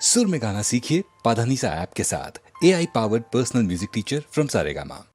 सुर में गाना सीखिए पाधानीसा ऐप के साथ। AI powered personal music teacher from Saregama.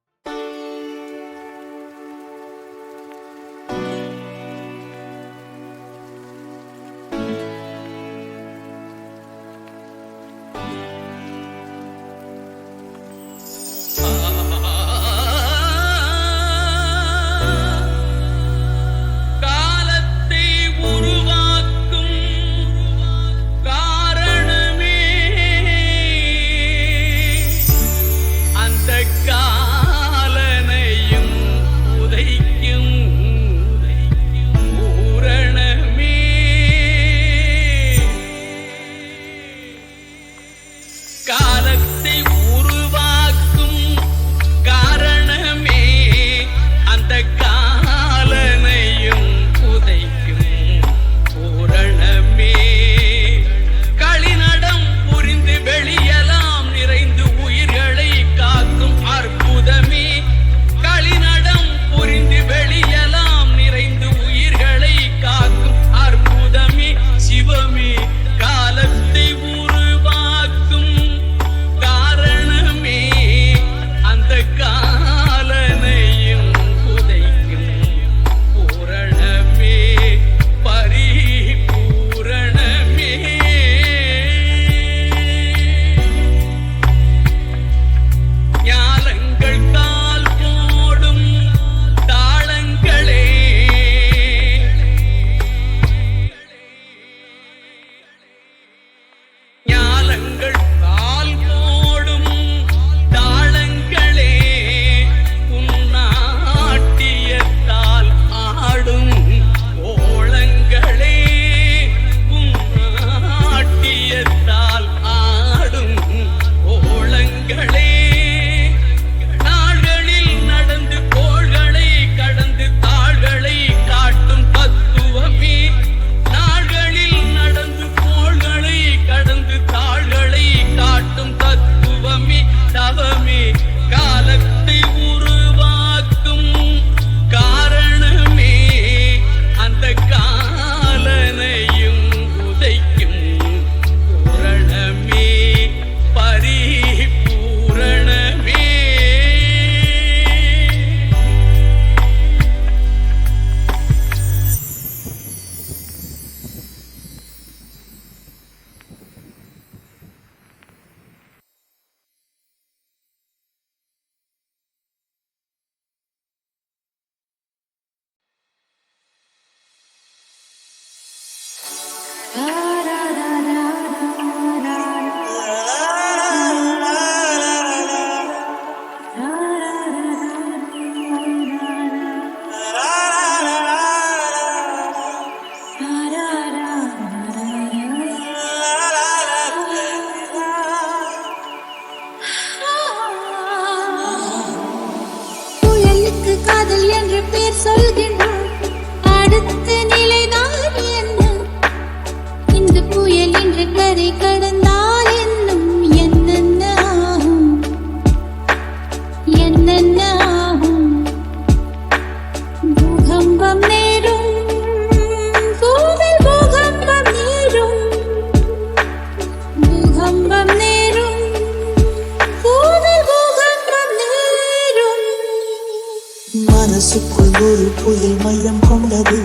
மனசுக்குள் ஒரு புயல் மையம் கொண்டது,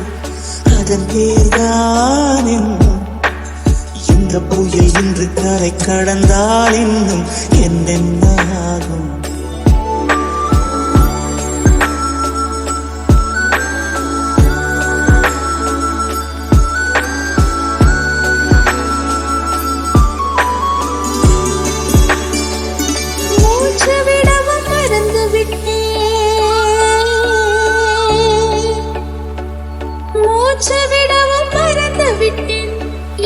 அதன் பேர்தான் என்னும். இந்த புயல் இன்று கரை கடந்தால் இன்னும் என்னென்ன ஆகும்?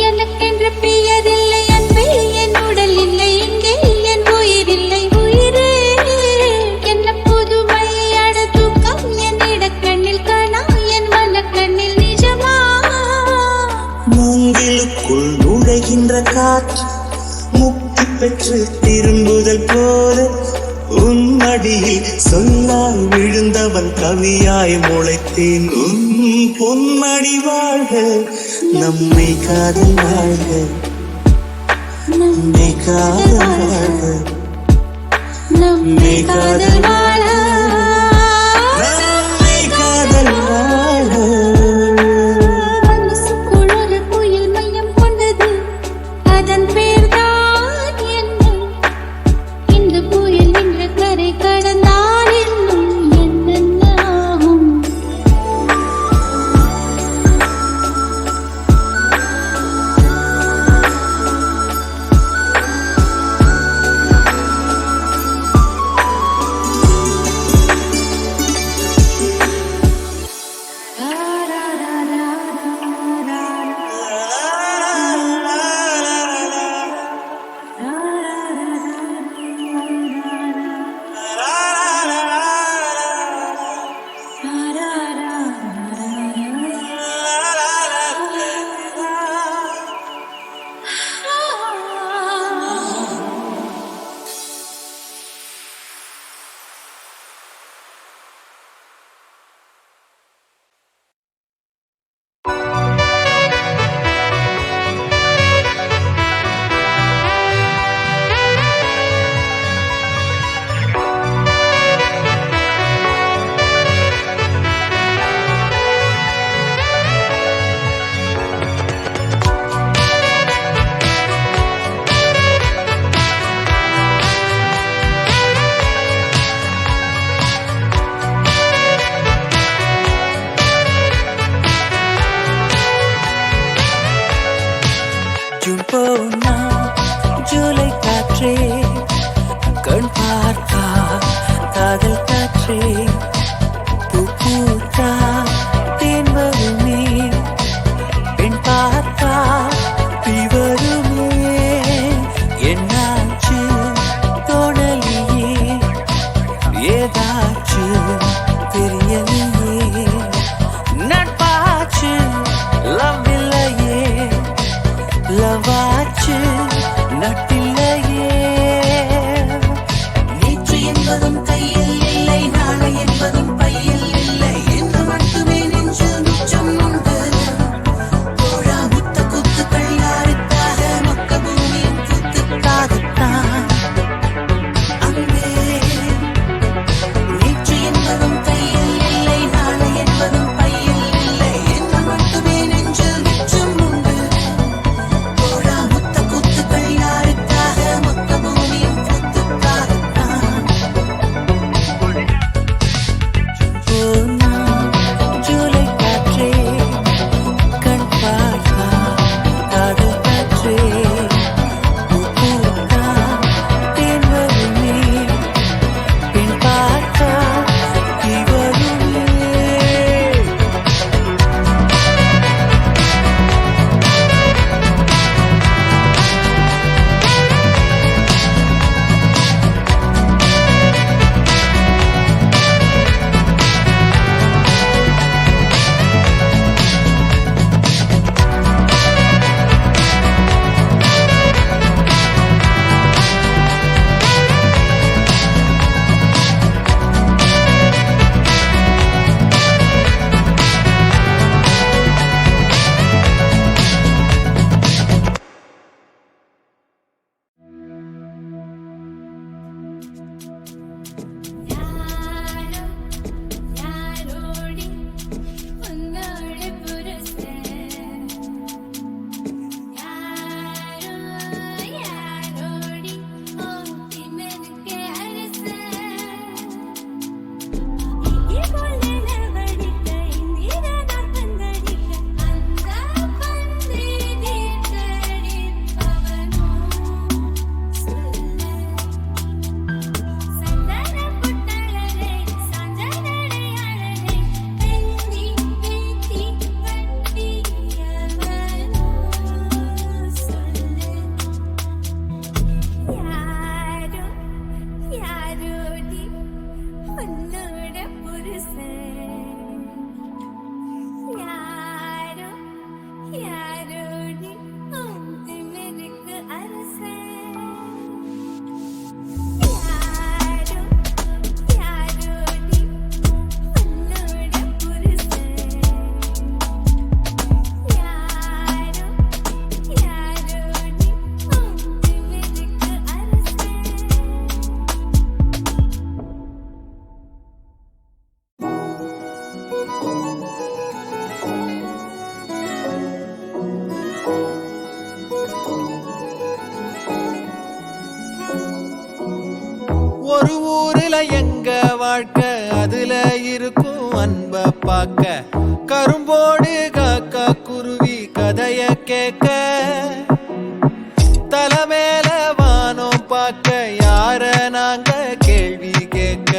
எனக்கென்று பெயர் இல்லை, அன்பே என் உடல் இல்லை, இங்கே என் உயிர் இல்லை. உயிரே என்ன புதுமை அட தூக்கம் என் இடக்கண்ணில் காணா, என் மனக்கண்ணில் நிஜமா? மூங்கிலுக்குள் நுழைகின்ற காற்று முக்தி பெற்று திரும்புதல் போல உன் மடியில் சொல்லால் விழுந்தவன் கவியாய் முளைத்தேன். உன் பொன்மடி வாழ்க, நம்மை காதல் வாழ்க. நம்மை காதல் வாழ நம்மை காதல் வாழ நம்மை காதல் வாழ மனசுக்குள் புயல் மையம் கொண்டது அதன் பேர்தான் என்ன இந்த புயல் என்ற கரை கடந்தால் இன்னும் என்னென்ன ஆகும் ஜூன் போனா ஜூலை காற்றே கண் பார்த்தா காதல் காற்றே பூ பூத்தா தேன் வருமே பெண் பார்த்தா தீ வருமே என்னாச்சு தோணலியே ஏதாச்சு தெரியலையே நட்பாச்சு லவ் இல்லையே லவாச்சு நட்டில்லையே நேற்று என்பதும் கையில் இல்லை நாளை என்பதும் பையில் இல்லை என்று மட்டுமே நெஞ்சில் மிச்சம் உண்டு தோழா முத்த குத்துக்கள் யாருக்காக மொக்க பூமியின் குத்துக்காகத்தான் அன்பே நேற்று என்பதும் கையில் இல்லை நாளை என்பதும் பையில் இல்லை என்று மட்டுமே நெஞ்சில் மிச்சம் உண்டு தோழா முத்த குத்துக்கள் யாருக்காக ஒரு ஊருல எங்க வாழ்க்கை அதுல இருக்கும் அன்ப பார்க்க கரும்போடு காக்கா குருவி கதைய கேட்க தலைமேல வானம் பார்க்க யார நாங்க கேள்வி கேட்க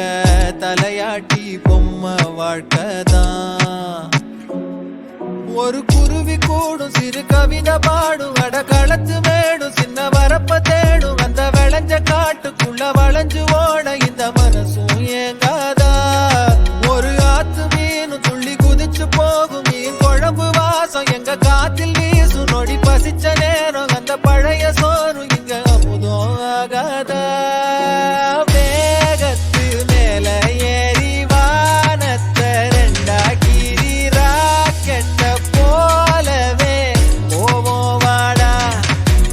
தலையாட்டி பொம்மை வாழ்க்கைதான் ஒரு குருவி கூடும் சிறு கவிதை பாடும் அட களத்து மேடும் சின்ன வரப்ப தேடும் அந்த விளைஞ்ச காட்டுக்குள்ள வளைஞ்சு ஓட இந்த மனசும் ஏங்காதா ஒரு ஆத்து மீனும் துள்ளி குதிச்சு போகும் மீன் குழம்பு வாசம் எங்க காத்தில் வீசும் நொடி பசிச்ச நேரம் அந்த பழைய சோறும் இங்க அமுதம் ஆகாதா வேகத்து மேல ஏறி வானத்தை ரெண்டாக்கி ராக்கெட்ட போலவே போவோம் வாடா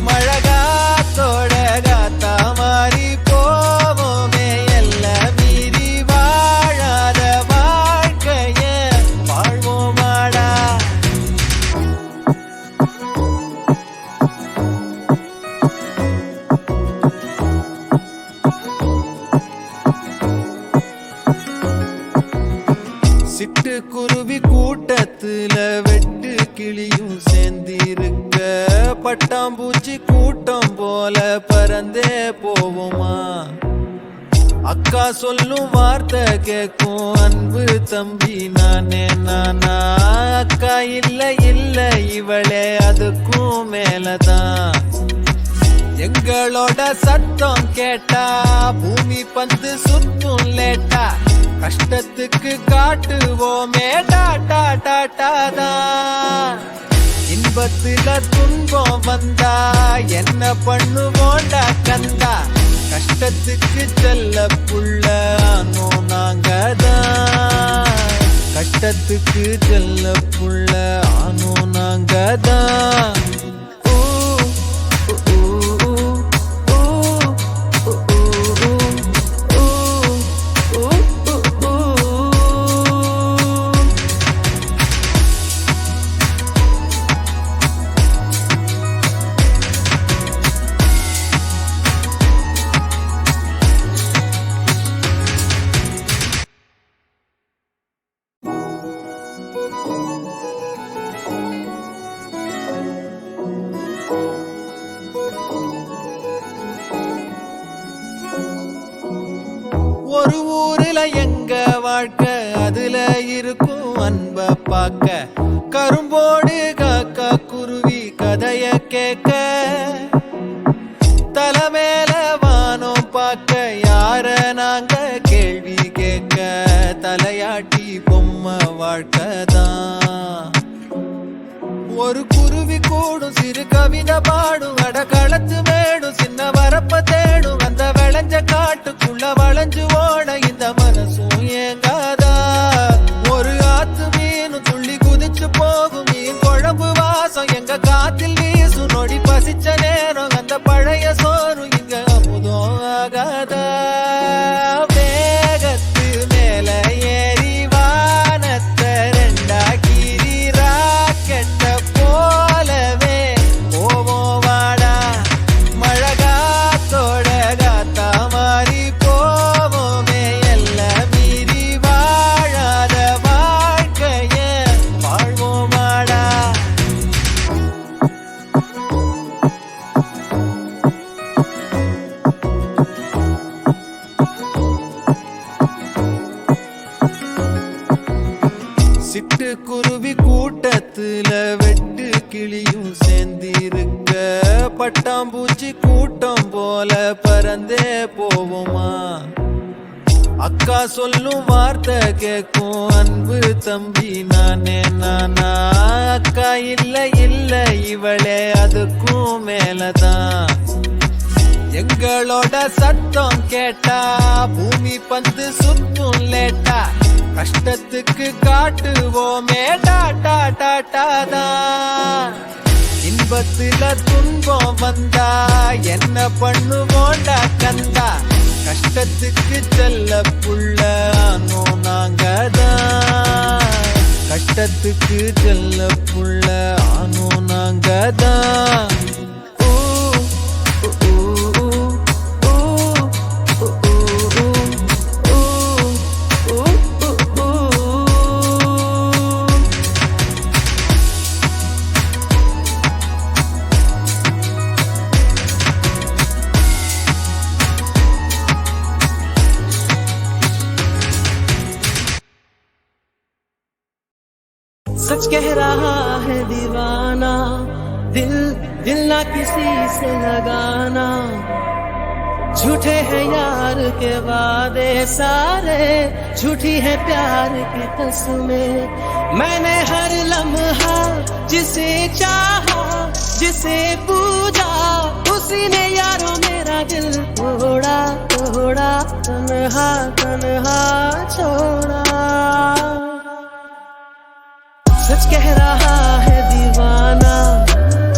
மழகாத்தோட காத்தா மாறி போவோமே எல்லாம் மீறி வாழாத வாழ்க்கைய வாழ்வோம் வாடா சிட்டு குருவி கூட்டத்துல வெட்டு கிளியும் சேர்ந்திருக்க பட்டாம்பூச்சி கூட்டம் போல பறந்தே போவோமா அக்கா சொல்லும் வார்த்தை கேட்கும் அன்பு தம்பி நானே நானா அக்கா இல்ல இல்ல இவளே அதுக்கும் மேலதான் எங்களோட சத்தம் கேட்டா பூமி பந்து சுத்தும் லேட்டா கஷ்டத்துக்கு காட்டுவோமே டாட்டா டாட்டாதான் இன்பத்துல துன்பம் வந்தா என்ன பண்ணுவோண்டா கந்தா கஷ்டத்துக்கு செல்ல புள்ள ஆனோ நாங்கதான் கஷ்டத்துக்கு செல்ல புள்ள ஆனோ நாங்கதான் ஒரு ஊருல எங்க வாழ்க்கை அதுல இருக்கும் அன்ப பார்க்க கரும்போடு காக்கா குருவி கதைய கேட்க தலைமேல வானம் பார்க்க யார நாங்க கேள்வி கேட்க தலையாட்டி பொம்மை வாழ்க்கைதான் ஒரு குருவி கூடும் சிறு கவிதை பாடும் அட களத்து மேடும் சின்ன வரப்ப தேடும் அந்த விளைஞ்ச காட்டுக்குள்ள வளைஞ்சு ஓட இந்த மனசும் ஏங்காதா ஒரு ஆத்து மீனும் துள்ளி குதிச்சு போகும் மீன் குழம்பு வாசம் எங்க காத்தில் வீசும் நொடி பசிச்ச நேரம் அந்த பழைய சோறும் இங்க அமுதம் ஆகாதா வேகத்து மேல ஏறி வானத்தை ரெண்டாக்கி ராக்கெட்ட போலவே போவோம் வாடா மழகாத்தோட காத்தா மாறி போவோமே எல்லாம் மீறி வாழாத வாழ்க்கைய வாழ்வோம் வாடா சிட்டு குருவி கூட்டத்துல வெட்டு கிளியும் சேர்ந்திருக்க பட்டாம்பூச்சி கூட்டம் போல பறந்தே போவோமா அக்கா சொல்லும் வார்த்தை கேட்கும் அன்பு தம்பி நானே நானா அக்கா இல்ல இல்ல இவளே அதுக்கும் மேலதான் எங்களோட சத்தம் கேட்டா பூமி பந்து சுத்தும் லேட்டா கஷ்டத்துக்கு காட்டுவோமே டாட்டா டாட்டாதான் இன்பத்துல துன்பம் வந்தா என்ன பண்ணுவோண்டா கந்தா கஷ்டத்துக்கு செல்ல புள்ள ஆனோ நாங்கதான் கஷ்டத்துக்கு செல்ல புள்ள ஆனோ நாங்கதான் ஊ ஊ ஊ ஊ ஊ ஊ सच कह रहा है दीवाना, दिल दिल ना किसी से लगाना, झूठे हैं यार के वादे सारे, झूठी है प्यार की कसमें। मैंने हर लम्हा जिसे चाहा, जिसे पूजा, उसी ने यारों मेरा दिल तोड़ा तोड़ा, तन्हा तन्हा छोड़ा। सच कह रहा है दीवाना,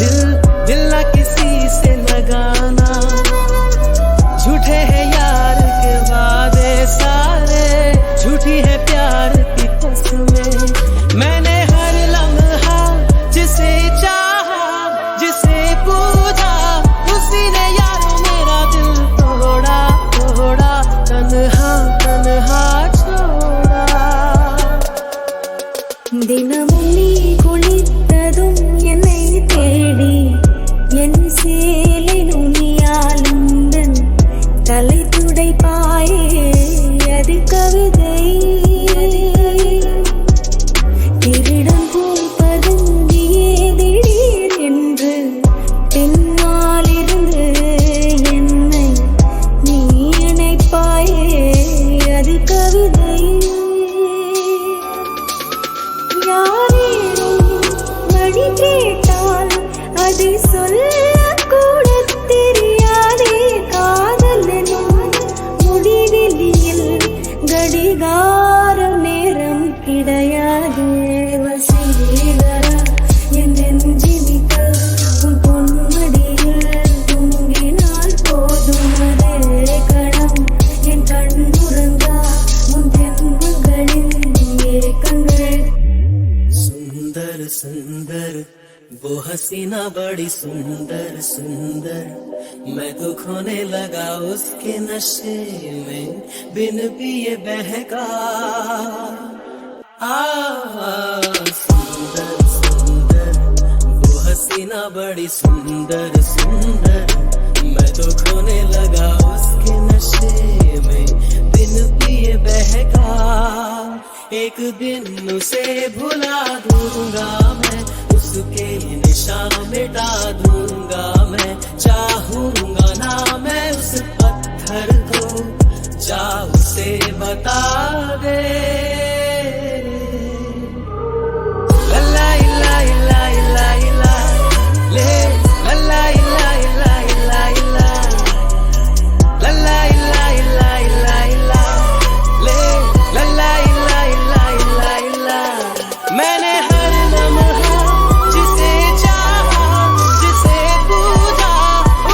दिल दिल ना किसी से लगाना, झूठे हैं यार के वादे सारे, झूठी है प्यार की कसमें। मैंने हर लम्हा जिसे चाहा, जिसे पूजा, उसी ने यारों मेरा दिल तोड़ा तोड़ा, तन्हा तन्हा छोड़ा। தினமும் நீ குளித்ததும் என்னை தேடி, என் சேலை நுனியால் உந்தன் தலை துடைப்பாயே, அது கவிதை. திருடன் பூப்பதும் நீயே திடீர் என்று, பின்னால் இருந்து என்னை நீ இணைப்பாயே, அது கவிதை. யாரேனும் வழி கேட்டால் அதை சொல்லக்கூட தெரியாதே, காதல் எனும் முடிவெளியில் கடிகாரம் நேரம் கிடையாதே. வசீகரா என் நெஞ்சினிக்க உன் பொன்மடியில் தூங்கினால் போதும், அதே கணம் என் கண்ணுறங்கா உன் தென்மகளின் ஏக்கங்கள். सुंदर सुंदर वो हसीना बड़ी सुंदर सुंदर, मैं तो खोने लगा उसके नशे में, बिन पिए बहका। सुंदर सुंदर वो हसीना बड़ी सुंदर सुंदर, मैं तो खोने लगा उसके नशे में, बिन पिए बहका। एक दिन उसे भुला दूंगा मैं, उसके निशान मिटा दूंगा मैं, चाहूंगा ना मैं उस पत्थर को, जा उसे बता दे। लल्ला इल्ला इल्ला इल्ला इल्ला ले, लल्ला इल्ला इल्ला इल्ला इल्ला, लल्ला इल्ला इल्ला इल्ला इल्ला ले, लल्ला इल्ला इल्ला इल्ला इल्ला। मैंने हर लम्हा जिसे चाहा, जिसे पूजा,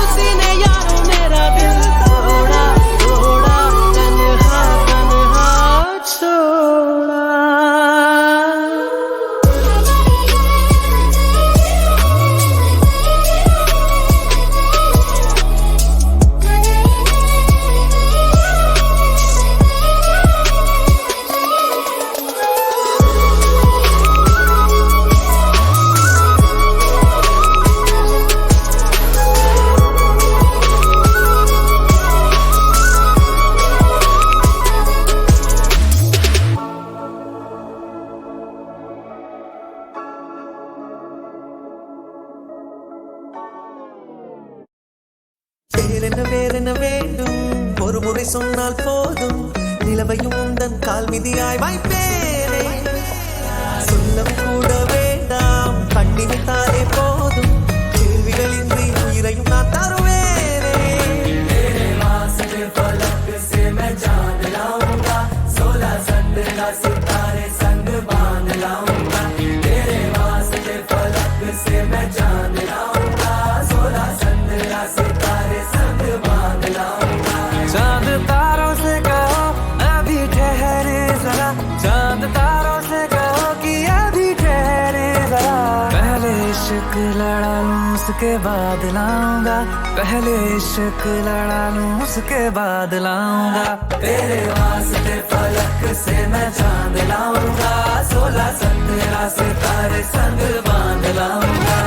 उसी ने यारों मेरा दिल तोड़ा तोड़ा, तन्हा तन्हा छोड़ा। வேறென்ன வேண்டும், ஒரு முறை சொன்னால் போதும், நிலவையும் உந்தன் கால் மிதியாய் வாய்ப்பேனே. சொல்லவும் கூட வேண்டாம், கண்டித்தாலே போதும், கேள்விகளின்றி உயிரையும் நான் தருவேனே. सितारे संग बांध लाऊंगा, तेरे वास्ते फलक से मैं चांद लाऊंगा, 16 15 सितारे संग बांध लाऊंगा। चांद तारों से कहो अभी ठहरे जरा, चांद तारों से कहो कि अभी ठहरे जरा, पहले इश्क लड़ा लूं उसके बाद लाऊंगा, पहले इश्क लड़ा लूं उसके बाद लाऊंगा, तेरे वास्ते फलक से मैं चांद लाऊंगा, 16 17 सितारे संग बांध लाऊंगा।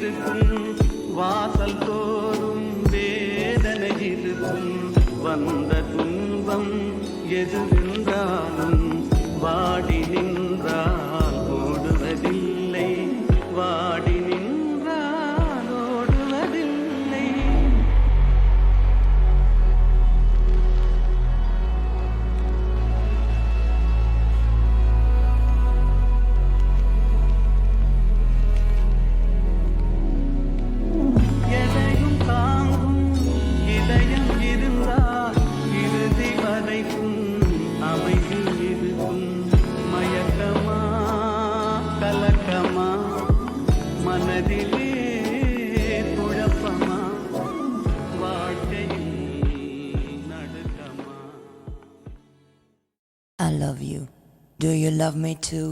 இருக்கும் வாசல் தோறும் வேதனை இருக்கும் வந்த துன்பம் எதுவென்றாலும் வாடி நின்றால் ஓடுவதில்லை வாடி நின்றால் ஓடுவதில்லை எதையும் தாங்கும் இதயம் இருந்தால் இறுதி வரைக்கும் அமைதியில் இருக்கும் மயக்கமா கலக்கமா மனதிலே குழப்பமா வாழ்க்கையில் நடுக்கமா I love you. Do you love me too?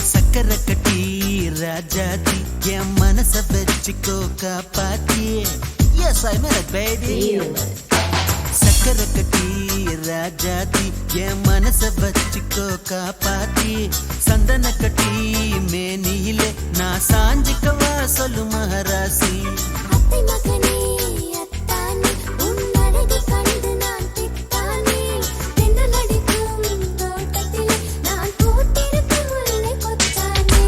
சக்கரை கட்டி ராஜாத்தி என் மனச வச்சுக்கோ காப்பாத்தி எஸ் ஐ மேட் பேபி சக்கரை கட்டி ராஜாத்தி என் மனச வச்சுக்கோ காப்பாத்தி சந்தன கட்டி மேனியிலே நான் சாஞ்சிக்கவா சொல்லு மகராசி அத்தை மகனே அத்தானே உன் அழகை கண்டு நான் பித்தானே தென்றல் அடிக்கும் தோட்டத்திலே நான் பூத்திருக்கும் முல்லை கொத்தானே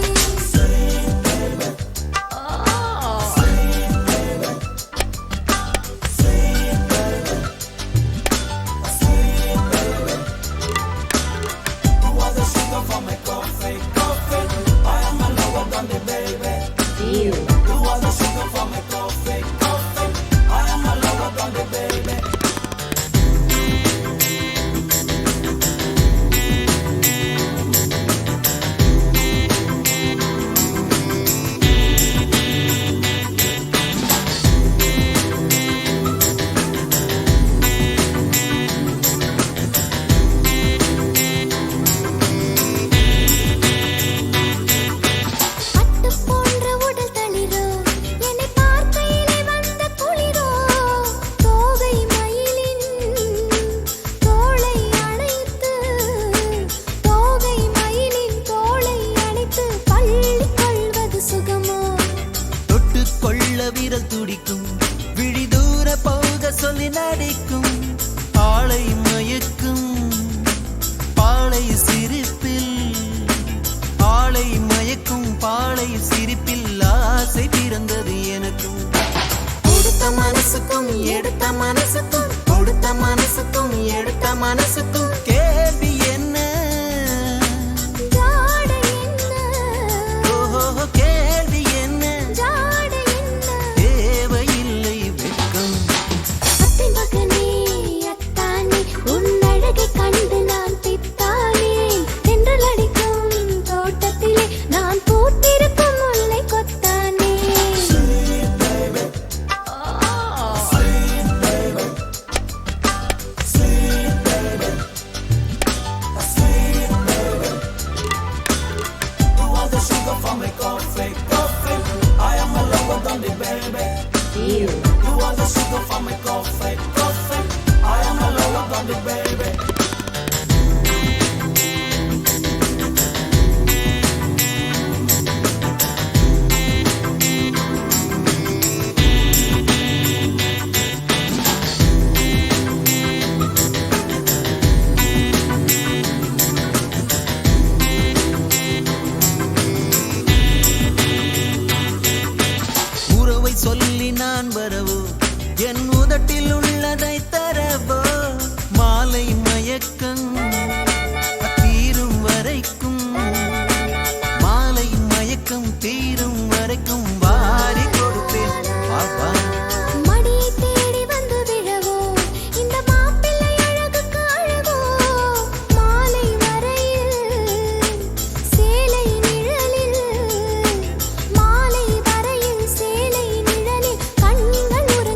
பட்டு போன்ற உடல் தளிரோ என்னை பார்க்கையிலே வந்த குளிரோ தோகை மயிலின் தோளை அணைத்து தோகை மயிலின் தோளை அணைத்து பள்ளிக் கொள்வது சுகமோ தொட்டு கொள்ள விரல் துடிக்கும் விழி தூர போக சொல்லி நடிக்கும் ஆளை மயக்கும் பாளை சிரிப்பில் ஆளை மயக்கும் பாளை சிரிப்பில் ஆசை பிறந்தது எனக்கும் கொடுத்த மனசுக்கும் எடுத்த மனசுக்கும் கொடுத்த மனசுக்கும் எடுத்த மனசுக்கும் கேள்வி என்ன ஜாட என்ன ஓஹோ கேள்வி என்ன ஜாட என்ன தேவையில்லை வெட்கம் அத்தை மகனே அத்தானே உன் அழகை கண்டு நான் பித்தானே தென்றல் அடிக்கும் தோட்டத்திலே நான் பூத்திருக்கும் முல்லை கொத்தானே உறவை சொல்லி நான் வரவோ என் உதட்டில் உள்ளதை தரவோ மாலை மயக்கம் தீரும் வரைக்கும் மாலை மயக்கம் தீரும் வரைக்கும் வாரி கொடுப்பேன் பாப்பா மடியை தேடி வந்து விழவோ இந்த மாப்பிள்ளை அழகுக்கு அழகோ மாலை வரையில் சேலை நிழலில் மாலை வரையில் சேலை நிழலில் கண்கள் உற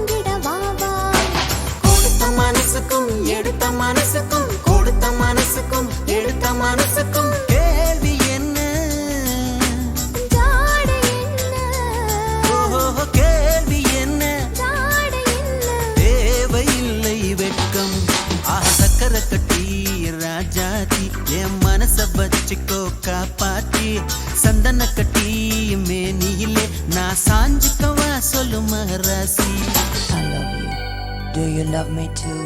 பாட்டி சந்தன கட்டி மேனியிலே நான் சாஞ்சுக்கவா சொல்லு மகராசி. I love you. Do you love me too?